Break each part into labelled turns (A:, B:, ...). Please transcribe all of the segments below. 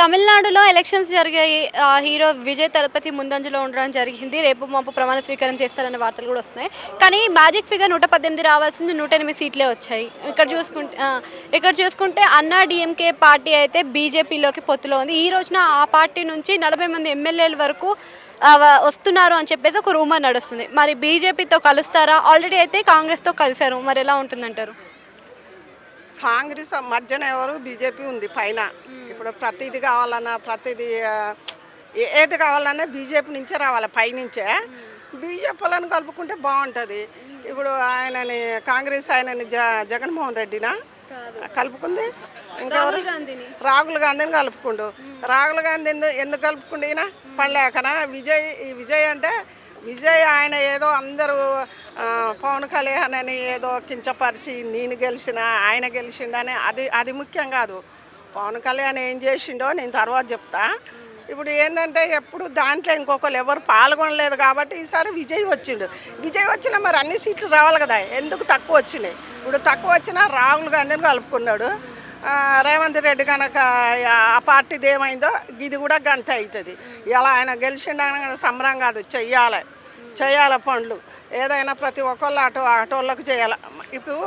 A: తమిళనాడులో ఎలక్షన్స్ జరిగాయి. హీరో విజయ్ తలపతి ముందంజలో ఉండడం జరిగింది. రేపు మాపు ప్రమాణ స్వీకారం చేస్తారనే వార్తలు కూడా వస్తున్నాయి. కానీ మ్యాజిక్ ఫిగర్ 118 రావాల్సింది 108 సీట్లే వచ్చాయి. ఇక్కడ చూసుకుంటే అన్నా డీఎంకే పార్టీ అయితే బీజేపీలోకి పొత్తులో ఉంది. ఈ రోజున ఆ పార్టీ నుంచి 40 మంది ఎమ్మెల్యేల వరకు వస్తున్నారు అని చెప్పేసి ఒక రూమర్ నడుస్తుంది. మరి బీజేపీతో కలుస్తారా? ఆల్రెడీ అయితే కాంగ్రెస్తో కలిశారు. మరి ఎలా ఉంటుందంటారు?
B: కాంగ్రెస్ మధ్యన ఎవరు బీజేపీ ఉంది పైన. ఇప్పుడు ప్రతిదీ కావాలన్నా ఏది కావాలన్నా బీజేపీ నుంచే రావాలి, పైనుంచే. బీజేపీ వాళ్ళని కలుపుకుంటే బాగుంటుంది. ఇప్పుడు ఆయనని కాంగ్రెస్ ఆయనని జగన్మోహన్ రెడ్డినా కలుపుకుంది, ఇంకెవరు రాహుల్ గాంధీని కలుపుకుండు. రాహుల్ గాంధీ ఎందుకు కలుపుకుండు? ఈయన పడలేకనా? విజయ్ అంటే విజయ్ ఆయన ఏదో అందరూ పవన్ కళ్యాణ్ అని ఏదో కించపరిచి నేను గెలిచిన ఆయన గెలిచిండని అది ముఖ్యం కాదు. పవన్ కళ్యాణ్ ఏం చేసిండో నేను తర్వాత చెప్తా. ఇప్పుడు ఏంటంటే ఎప్పుడు దాంట్లో ఇంకొకరు ఎవరు పాల్గొనలేదు కాబట్టి ఈసారి విజయ్ వచ్చిండు. విజయ్ వచ్చినా మరి అన్ని సీట్లు రావాలి కదా, ఎందుకు తక్కువ వచ్చినాయి? ఇప్పుడు తక్కువ వచ్చినా రాహుల్ గాంధీని కలుపుకున్నాడు. రేవంత్ రెడ్డి కనుక ఆ పార్టీది ఏమైందో ఇది కూడా గంత అవుతుంది. ఇలా ఆయన గెలిచిండని సంబరం కాదు, చెయ్యాలి పనులు ఏదైనా ప్రతి ఒక్కళ్ళు ఆటోళ్ళకు చేయాలి. ఇప్పుడు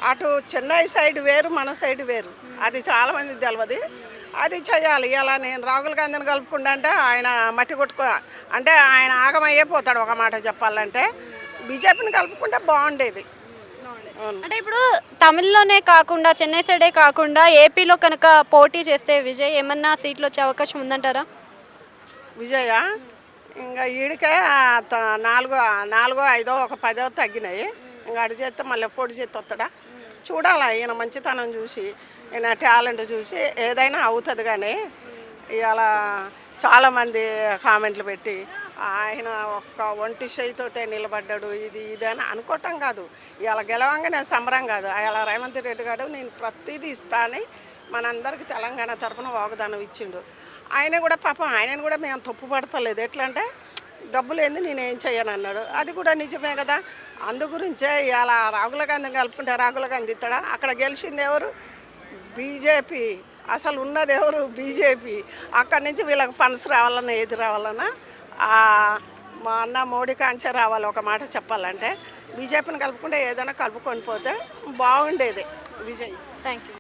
B: అటు చెన్నై సైడ్ వేరు, మన సైడ్ వేరు, అది చాలామంది తెలియదు. అది చేయాలి. ఇలా నేను రాహుల్ గాంధీని కలుపుకుంటా అంటే ఆయన మట్టి కొట్టుకో అంటే ఆయన ఆగమయ్యే పోతాడు. ఒక మాట చెప్పాలంటే బీజేపీని కలుపుకుంటే బాగుండేది.
A: అంటే ఇప్పుడు తమిళ్లోనే కాకుండా చెన్నై సైడే కాకుండా ఏపీలో కనుక పోటీ చేస్తే విజయ్ ఏమన్నా సీట్లు వచ్చే అవకాశం ఉందంటారా?
B: విజయ ఇంకా ఈడికే 4, 5, 10 తగ్గినాయి. ఇంకా అడి చేస్తే మళ్ళీ పోటీ చేస్తే వస్తాడా చూడాలా. ఈయన మంచితనం చూసి, ఈయన టాలెంట్ చూసి ఏదైనా అవుతుంది. కానీ ఇవాళ చాలామంది కామెంట్లు పెట్టి ఆయన ఒక్క ఒంటి చేయితోటే నిలబడ్డాడు, ఇది అని అనుకోవటం కాదు. ఇవాళ గెలవంగానే సంబరం కాదు. ఇవాళ రేవంత్ రెడ్డి గారు నేను ప్రతిదీ ఇస్తా అని మనందరికీ తెలంగాణ తరఫున వాగ్దానం ఇచ్చిండు. ఆయన కూడా పాపం ఆయనను కూడా మేము తప్పు పడతలేదు. ఎట్లా అంటే డబ్బులు ఏంది నేనేం చేయను అన్నాడు. అది కూడా నిజమే కదా. అందు గురించే ఇవాళ రాహుల్ గాంధీని కలుపుకుంటే రాహుల్ గాంధీ ఇస్తాడా? అక్కడ గెలిచింది ఎవరు? బీజేపీ. అసలు ఉన్నది ఎవరు? బీజేపీ. అక్కడి నుంచి వీళ్ళకి ఫండ్స్ రావాలన్నా ఏది రావాలన్నా మా అన్న మోడీ కాంచే రావాలి. ఒక మాట చెప్పాలంటే బీజేపీని కలుపుకుంటే ఏదైనా కలుపుకొని పోతే బాగుండేది. విజయ్.
A: Thank you.